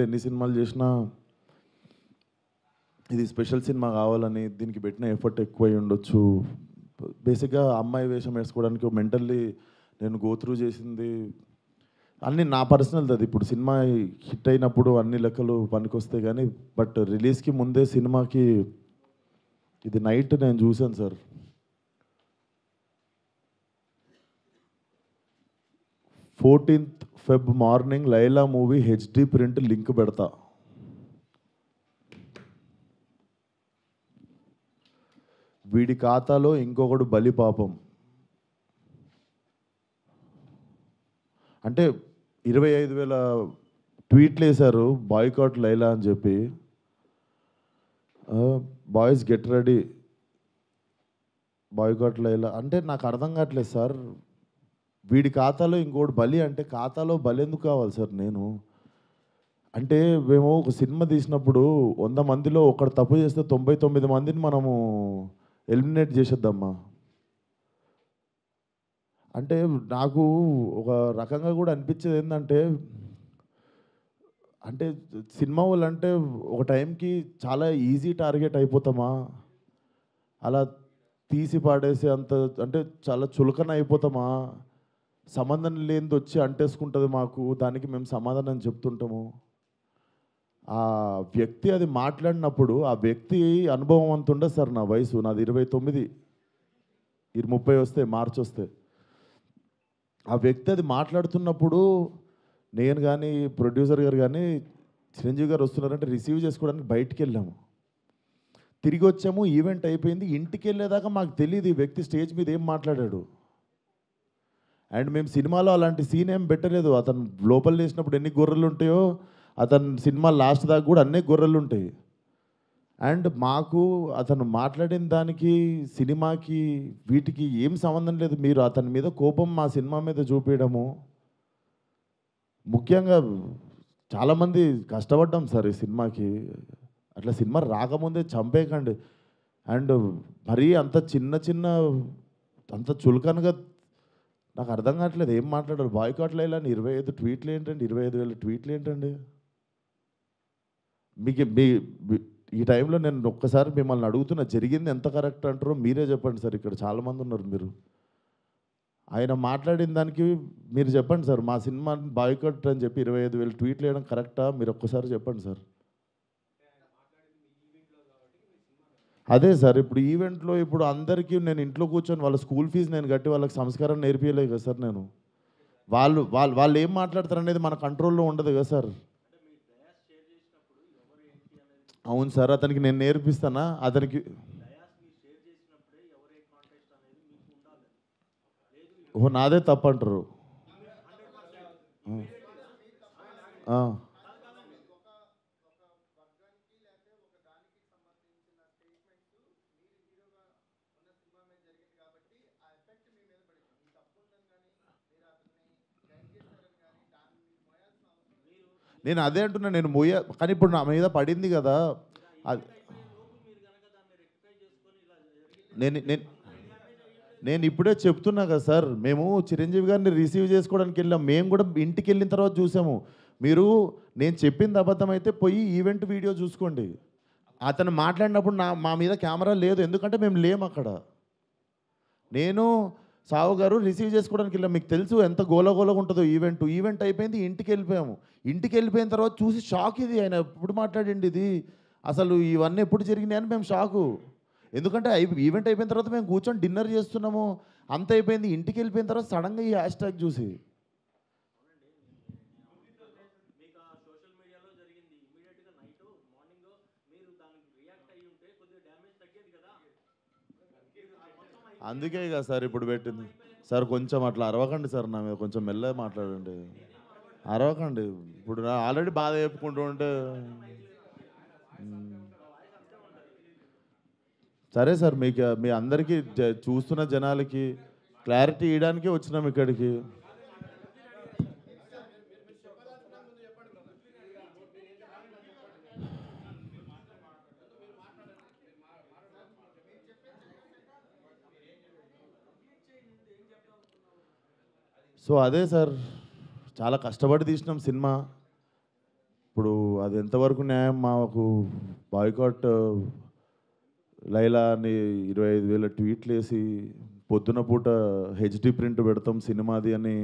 ఎన్ని సినిమాలు చేసినా ఇది స్పెషల్ సినిమా కావాలని దీనికి పెట్టిన ఎఫర్ట్ ఎక్కువై ఉండొచ్చు. బేసిక్గా అమ్మాయి వేషం వేసుకోవడానికి మెంటల్లీ నేను గో త్రూ చేసింది అన్నీ నా పర్సనల్ది. అది ఇప్పుడు సినిమా హిట్ అయినప్పుడు అన్ని లెక్కలు పనికొస్తాయి కానీ బట్ రిలీజ్కి ముందే సినిమాకి ఇది నైట్ నేను చూశాను sir. 14th Feb morning Laila movie HD print link పెడతా. వీడి ఖాతాలో ఇంకొకడు బలి పాపం. అంటే 25,000 ట్వీట్లు వేశారు బాయ్కాట్ లైలా అని చెప్పి. Boys get ready boycott Laila అంటే నాకు అర్థం కావట్లేదు సార్. వీడి ఖాతాలో ఇంకోటి బలి అంటే ఖాతాలో బలి ఎందుకు కావాలి సార్? నేను అంటే మేము ఒక సినిమా తీసినప్పుడు 100 మందిలో ఒకడు తప్పు చేస్తే 99 మందిని మనము ఎలిమినేట్ చేసేద్దామా? అంటే నాకు ఒక రకంగా కూడా అనిపించేది ఏంటంటే, అంటే సినిమా వాళ్ళు అంటే ఒక టైంకి చాలా ఈజీ టార్గెట్ అయిపోతామా? అలా తీసి పాడేసి అంత అంటే చాలా చులకన అయిపోతామా? సంబంధం లేనిది వచ్చి అంటేసుకుంటుంది మాకు, దానికి మేము సమాధానం చెప్తుంటాము. ఆ వ్యక్తి అది మాట్లాడినప్పుడు ఆ వ్యక్తి అనుభవం అంత ఉండదు సార్. నా వయసు నాది 29, 30 వస్తే మార్చి వస్తే ఆ వ్యక్తి అది మాట్లాడుతున్నప్పుడు నేను కానీ ప్రొడ్యూసర్ గారు కానీ చిరంజీవి గారు వస్తున్నారంటే రిసీవ్ చేసుకోవడానికి బయటికి వెళ్ళాము. తిరిగి వచ్చాము, ఈవెంట్ అయిపోయింది. ఇంటికి వెళ్ళేదాకా మాకు తెలియదు ఈ వ్యక్తి స్టేజ్ మీద ఏం మాట్లాడాడు. అండ్ మేము సినిమాలో అలాంటి సీన్ ఏం పెట్టలేదు. అతను లోపల వేసినప్పుడు ఎన్ని గొర్రెలు ఉంటాయో అతను సినిమా లాస్ట్ దాకా కూడా అన్నీ గొర్రెలు ఉంటాయి. అండ్ మాకు అతను మాట్లాడిన దానికి సినిమాకి వీటికి ఏం సంబంధం లేదు. మీరు అతని మీద కోపం మా సినిమా మీద చూపించడము. ముఖ్యంగా చాలామంది కష్టపడ్డాం సార్ ఈ సినిమాకి. అట్లా సినిమా రాకముందే చంపేయకండి. అండ్ మరీ అంత చిన్న చిన్న అంత చులకనగా నాకు అర్థం కావట్లేదు ఏం మాట్లాడారు. బాయ్కాట్ లైలా అని 25 ట్వీట్లు ఏంటండి? 25,000 ట్వీట్లు ఏంటండి? మీకు ఈ టైంలో నేను ఒక్కసారి మిమ్మల్ని అడుగుతున్నా, జరిగింది ఎంత కరెక్ట్ అంటారో మీరే చెప్పండి సార్. ఇక్కడ చాలామంది ఉన్నారు. మీరు ఆయన మాట్లాడిన దానికి మీరు చెప్పండి సార్. మా సినిమా బాయ్కాట్ అని చెప్పి 25,000 ట్వీట్లు వేయడం కరెక్టా? మీరు ఒక్కసారి చెప్పండి సార్. అదే సార్, ఇప్పుడు ఈవెంట్లో ఇప్పుడు అందరికీ నేను ఇంట్లో కూర్చొని వాళ్ళ స్కూల్ ఫీజు నేను కట్టి వాళ్ళకి సంస్కారం నేర్పించలేదు కదా సార్. నేను వాళ్ళు వాళ్ళు వాళ్ళు ఏం మాట్లాడతారు అనేది మన కంట్రోల్లో ఉండదు కదా సార్. అవును సార్, అతనికి నేను నేర్పిస్తానా? అతనికి ఓ నాదే తప్పు అంటారు. ఆ. నేను అదే అంటున్నా, నేను కానీ ఇప్పుడు నా మీద పడింది కదా. అది నేను నేను నేను ఇప్పుడే చెప్తున్నా కదా సార్. మేము చిరంజీవి గారిని రిసీవ్ చేసుకోవడానికి వెళ్ళాం. మేము కూడా ఇంటికి వెళ్ళిన తర్వాత చూసాము. మీరు నేను చెప్పింది అబద్ధం అయితే పోయి ఈవెంట్ వీడియో చూసుకోండి. అతను మాట్లాడినప్పుడు మా మీద కెమెరా లేదు, ఎందుకంటే మేము లేము అక్కడ. నేను సావు గారు రిసీవ్ చేసుకోవడానికి వెళ్ళాం. మీకు తెలుసు ఎంత గోలగోలగా ఉంటుందో ఈవెంట్ అయిపోయింది, ఇంటికి వెళ్ళిపోయాము. ఇంటికి వెళ్ళిపోయిన తర్వాత చూసి షాక్. ఇది ఆయన ఎప్పుడు మాట్లాడండి, ఇది అసలు ఇవన్నీ ఎప్పుడు జరిగినాయని మేము షాకు. ఎందుకంటే ఈవెంట్ అయిపోయిన తర్వాత మేము కూర్చొని డిన్నర్ చేస్తున్నాము, అంత అయిపోయింది. ఇంటికి వెళ్ళిపోయిన తర్వాత సడన్గా ఈ హ్యాష్ ట్యాగ్ చూసి అందుకే కదా సార్ ఇప్పుడు పెట్టింది. సార్ కొంచెం అట్లా అరవకండి సార్, నా మీద కొంచెం మెల్లగా మాట్లాడండి. అరవకండి. ఇప్పుడు ఆల్రెడీ బాధ చెప్పుకుంటూ ఉంటే సరే సార్. మీకు మీ అందరికీ చూస్తున్న జనాలకి క్లారిటీ ఇవ్వడానికే వచ్చినాం ఇక్కడికి. సో అదే సార్, చాలా కష్టపడి తీసినాం సినిమా. ఇప్పుడు అది ఎంతవరకు న్యాయం? మాకు బాయ్కాట్ లైలా అని 25,000 ట్వీట్లు వేసి పొద్దున పూట హెచ్డి ప్రింట్ పెడతాం సినిమాది అని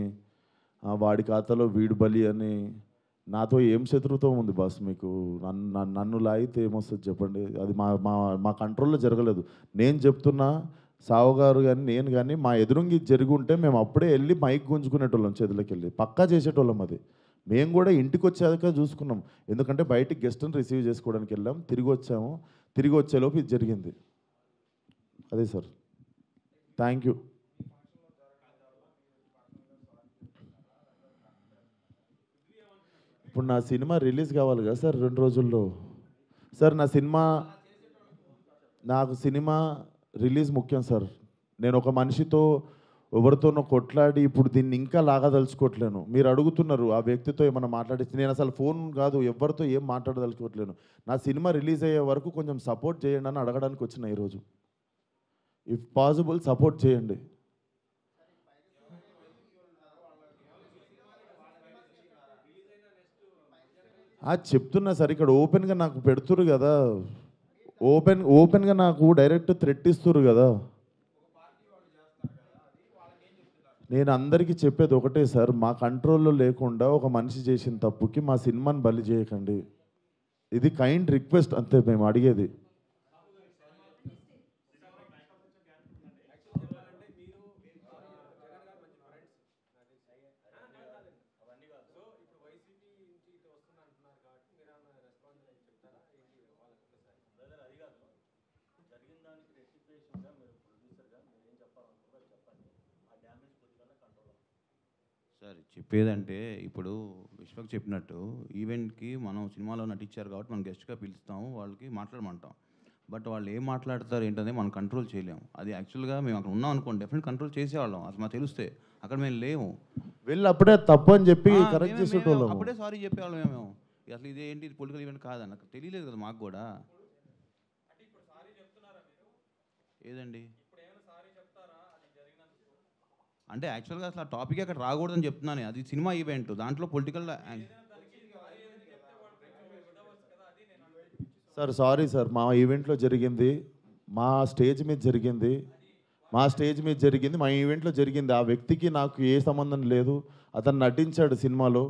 వాడి ఖాతాలో వీడు బలి అని నాతో ఏం శత్రుత్వం ఉంది బాస్ మీకు? నన్ను లాగితే ఏమొస్తుంది చెప్పండి? అది మా మా మా కంట్రోల్లో జరగలేదు. నేను చెప్తున్నా, సావు గారు కానీ నేను కానీ మా ఎదురుంగి జరిగి ఉంటే మేము అప్పుడే వెళ్ళి మైక్ గుంజుకునేటోళ్ళం చేతులకి వెళ్ళి పక్కా చేసేటోళ్ళం. అది మేము కూడా ఇంటికి వచ్చాక చూసుకున్నాం. ఎందుకంటే బయటికి గెస్ట్ని రిసీవ్ చేసుకోవడానికి వెళ్ళాం, తిరిగి వచ్చాము. తిరిగి వచ్చేలోపు ఇది జరిగింది. అదే సార్. Thank you. ఇప్పుడు నా సినిమా రిలీజ్ కావాలి కదా సార్ 2 రోజుల్లో. సార్ నాకు సినిమా రిలీజ్ ముఖ్యం సార్. నేను ఒక మనిషితో ఎవరితోనో కొట్లాడి ఇప్పుడు దీన్ని ఇంకా లాగదలుచుకోవట్లేను. మీరు అడుగుతున్నారు ఆ వ్యక్తితో ఏమైనా మాట్లాడిస్తే, నేను అసలు ఫోన్ కాదు ఎవరితో ఏం మాట్లాడదలుచుకోవట్లేను. నా సినిమా రిలీజ్ అయ్యే వరకు కొంచెం సపోర్ట్ చేయండి అని అడగడానికి వచ్చిన ఈరోజు. ఇఫ్ పాసిబుల్ సపోర్ట్ చేయండి. చెప్తున్నా సార్, ఇక్కడ ఓపెన్గా నాకు పెడుతురు కదా, ఓపెన్గా నాకు డైరెక్ట్ థ్రెట్ ఇస్తురు కదా. నేను అందరికీ చెప్పేది ఒకటే సార్, మా కంట్రోల్లో లేకుండా ఒక మనిషి చేసిన తప్పుకి మా సినిమాని బలి చేయకండి. ఇది కైండ్ రిక్వెస్ట్ అంతే మేము అడిగేది. సార్ చెప్పేదంటే ఇప్పుడు విశ్వక్ చెప్పినట్టు ఈవెంట్కి మనం సినిమాలో నటించారు కాబట్టి మనం గెస్ట్గా పిలుస్తాము, వాళ్ళకి మాట్లాడమంటాం. బట్ వాళ్ళు ఏం మాట్లాడతారు ఏంటనేది మనం కంట్రోల్ చేయలేము. అది యాక్చువల్గా మేము అక్కడ ఉన్నాం అనుకోండి, డెఫినెట్ కంట్రోల్ చేసేవాళ్ళం. అసలు మాకు తెలిస్తే అక్కడ మేము లేము. వెళ్ళి అప్పుడే తప్పు అని చెప్పి కరెక్ట్ చేసేటోళ్ళం. అప్పుడే సారీ చెప్పేవాళ్ళం మేము. అసలు ఇది ఏంటి పొలిటికల్ ఈవెంట్ కాదని నాకు తెలియలేదు కదా మాకు కూడా. ఏదండి అంటే యాక్చువల్గా అసలు ఆ టాపిక్ అక్కడ రాకూడదని చెప్తున్నాను. అది సినిమా ఈవెంట్, దాంట్లో పొలిటికల్. సార్ సారీ సార్, మా ఈవెంట్లో జరిగింది, మా స్టేజ్ మీద జరిగింది, మా ఈవెంట్లో జరిగింది. ఆ వ్యక్తికి నాకు ఏ సంబంధం లేదు. అతను నటించాడు సినిమాలో,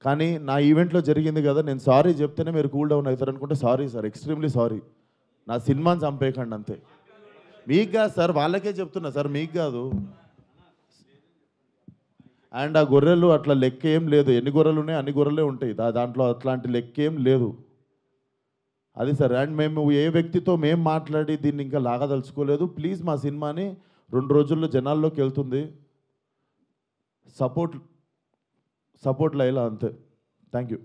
కానీ నా ఈవెంట్లో జరిగింది కదా, నేను సారీ చెప్తేనే మీరు కూల్ డౌన్ అవుతారు అనుకుంటే సారీ సార్, ఎక్స్ట్రీమ్లీ సారీ. నా సినిమాని చంపేయకండి అంతే. మీకు కాదు సార్, వాళ్ళకే చెప్తున్నా సార్, మీకు కాదు. అండ్ ఆ గొర్రెలు అట్లా లెక్క ఏం లేదు. ఎన్ని గొర్రెలు ఉన్నాయి అన్ని గొర్రెలే ఉంటాయి, దాంట్లో అట్లాంటి లెక్క ఏం లేదు. అది సార్. అండ్ మేము ఏ వ్యక్తితో మేము మాట్లాడి దీన్ని ఇంకా లాగదలుచుకోలేదు. ప్లీజ్ మా సినిమాని 2 రోజుల్లో జనాల్లోకి వెళ్తుంది. సపోర్ట్ లైలా అంతే. Thank you.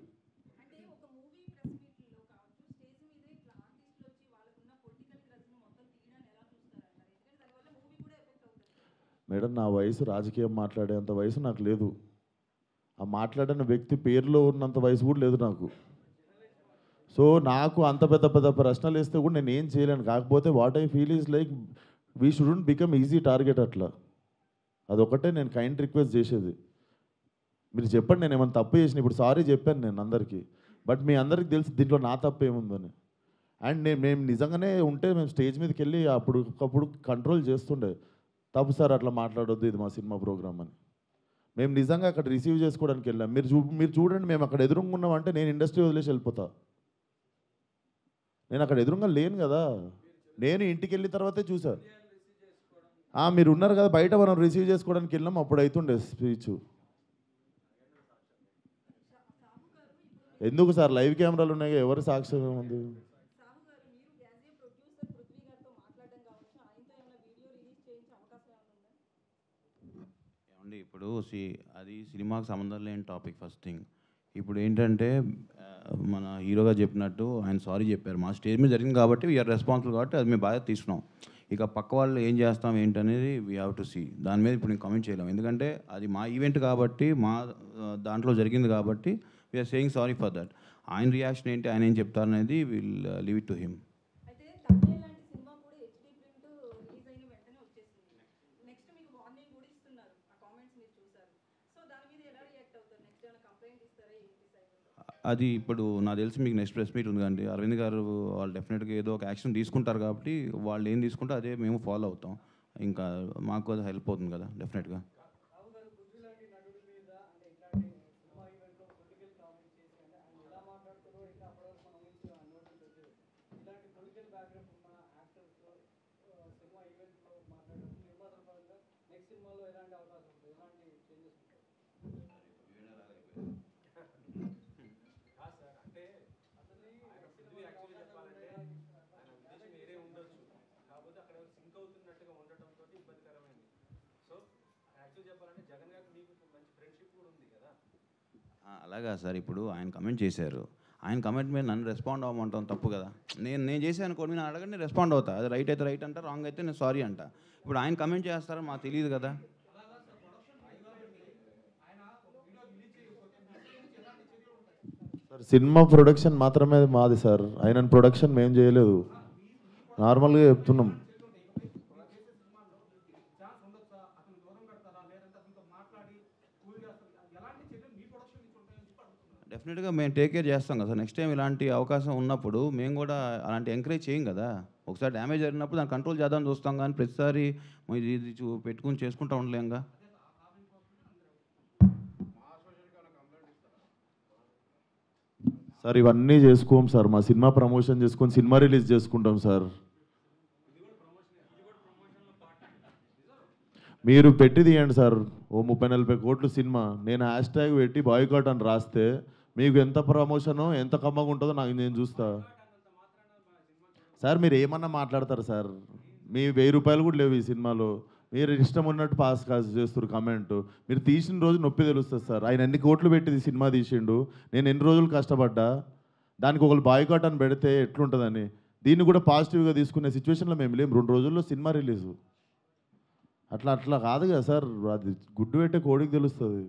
మేడం, నా వయసు రాజకీయం మాట్లాడేంత వయసు నాకు లేదు. ఆ మాట్లాడిన వ్యక్తి పేరులో ఉన్నంత వయసు కూడా లేదు నాకు. సో నాకు అంత పెద్ద పెద్ద ప్రశ్నలు వేస్తే కూడా నేను ఏం చేయలేను. కాకపోతే what I feel is like we shouldn't become easy target అట్లా. అదొకటే నేను కైండ్ రిక్వెస్ట్ చేసేది. మీరు చెప్పండి నేను ఏమైనా తప్పు చేసిన. ఇప్పుడు సారీ చెప్పాను నేను అందరికీ, బట్ మీ అందరికీ తెలుసు దీంట్లో నా తప్పు ఏముందని. అండ్ మేము నిజంగానే ఉంటే మేము స్టేజ్ మీదకి వెళ్ళి అప్పుడు కంట్రోల్ చేస్తుండే. తప్పు సార్, అట్లా మాట్లాడొద్దు, ఇది మా సినిమా ప్రోగ్రామ్ అని. మేము నిజంగా అక్కడ రిసీవ్ చేసుకోవడానికి వెళ్ళాం. మీరు చూడండి, మేము అక్కడ ఎదురుగా ఉన్నామంటే నేను ఇండస్ట్రీ వదిలేసి వెళ్ళిపోతా. నేను అక్కడ ఎదురుగా లేను కదా, నేను ఇంటికి వెళ్ళిన తర్వాతే చూసా. మీరు ఉన్నారు కదా బయట, మనం రిసీవ్ చేసుకోవడానికి వెళ్ళాం, అప్పుడు అవుతుండే స్పీచ్. ఎందుకు సార్, లైవ్ కెమెరాలు ఉన్నాయి, ఎవరు సాక్ష్యం ఉంది? ఏమండి ఇప్పుడు అది సినిమాకి సంబంధం లేని టాపిక్ ఫస్ట్ థింగ్. ఇప్పుడు ఏంటంటే మన హీరోగా చెప్పినట్టు ఆయన సారీ చెప్పారు. మా స్టేజ్ మీద జరిగింది కాబట్టి వీఆర్ రెస్పాన్సిబుల్ కాబట్టి అది మేము బాగా తీసుకున్నాం. ఇక పక్క వాళ్ళు ఏం చేస్తాం ఏంటనేది వీ హ్యావ్ టు సీ. దాని మీద ఇప్పుడు నేను కామెంట్ చేయలేము, ఎందుకంటే అది మా ఈవెంట్ కాబట్టి, మా దాంట్లో జరిగింది కాబట్టి we are saying sorry for that. ఆయన రియాక్షన్ ఏంటి, ఆయన ఏం చెప్తారనేది will leave it to him. అది ఇప్పుడు నాకు తెలిసి మీకు నెక్స్ట్ ప్రెస్ మీట్ ఉంది కండి, అరవింద్ గారు వాళ్ళు డెఫినెట్గా ఏదో ఒక యాక్షన్ తీసుకుంటారు కాబట్టి వాళ్ళు ఏం తీసుకుంటే అదే మేము ఫాలో అవుతాం. ఇంకా మాకు అది హెల్ప్ అవుతుంది కదా డెఫినెట్గా. అలాగా సార్, ఇప్పుడు ఆయన కమెంట్ చేశారు, ఆయన కమెంట్ మీద నన్ను రెస్పాండ్ అవ్వమంటాం తప్పు కదా. నేను చేశాను అనుకోండి, నేను అడగండి రెస్పాండ్ అవుతా. అది రైట్ అయితే రైట్ అంట, రాంగ్ అయితే నేను సారీ అంట. ఇప్పుడు ఆయన కమెంట్ చేస్తారని మాకు తెలియదు కదా. సార్ సినిమా ప్రొడక్షన్ మాత్రమే మాది సార్, ఆయన ప్రొడక్షన్ మేము చేయలేదు, నార్మల్గా చెప్తున్నాం. డెఫినెట్గా మేము టేక్ కేర్ చేస్తాం కదా సార్. నెక్స్ట్ టైం ఇలాంటి అవకాశం ఉన్నప్పుడు మేము కూడా అలాంటి ఎంకరేజ్ చేయం కదా. ఒకసారి డ్యామేజ్ జరిగినప్పుడు దాన్ని కంట్రోల్ చేద్దామని చూస్తాం, కానీ ప్రతిసారి ఇది పెట్టుకుని చేసుకుంటూ ఉండలేంగా. సార్ ఇవన్నీ చేసుకోం సార్, మా సినిమా ప్రమోషన్ చేసుకొని సినిమా రిలీజ్ చేసుకుంటాం సార్. మీరు పెట్టి తీయండి సార్, ఓ 30-40 కోట్లు సినిమా, నేను హ్యాష్ ట్యాగ్ పెట్టి బాయ్కాట్ అని రాస్తే మీకు ఎంత ప్రమోషనో ఎంత కమ్మగా ఉంటుందో నేను చూస్తా సార్. మీరు ఏమన్నా మాట్లాడతారు సార్, మీ 1000 రూపాయలు కూడా లేవు ఈ సినిమాలో, మీరు ఇష్టం ఉన్నట్టు పాస్ చేస్తారు కమెంట్. మీరు తీసిన రోజు నొప్పి తెలుస్తుంది సార్. ఆయన ఎన్ని కోట్లు పెట్టి సినిమా తీసిండు, నేను ఎన్ని రోజులు కష్టపడ్డా, దానికి ఒకళ్ళు బాయ్కాట్ అని పెడితే ఎట్లుంటుందని. దీన్ని కూడా పాజిటివ్గా తీసుకునే సిచ్యువేషన్లో మేము లేము. 2 రోజుల్లో సినిమా రిలీజు, అట్లా కాదు కదా సార్, అది గుడ్డు పెట్టే కోడికి తెలుస్తుంది.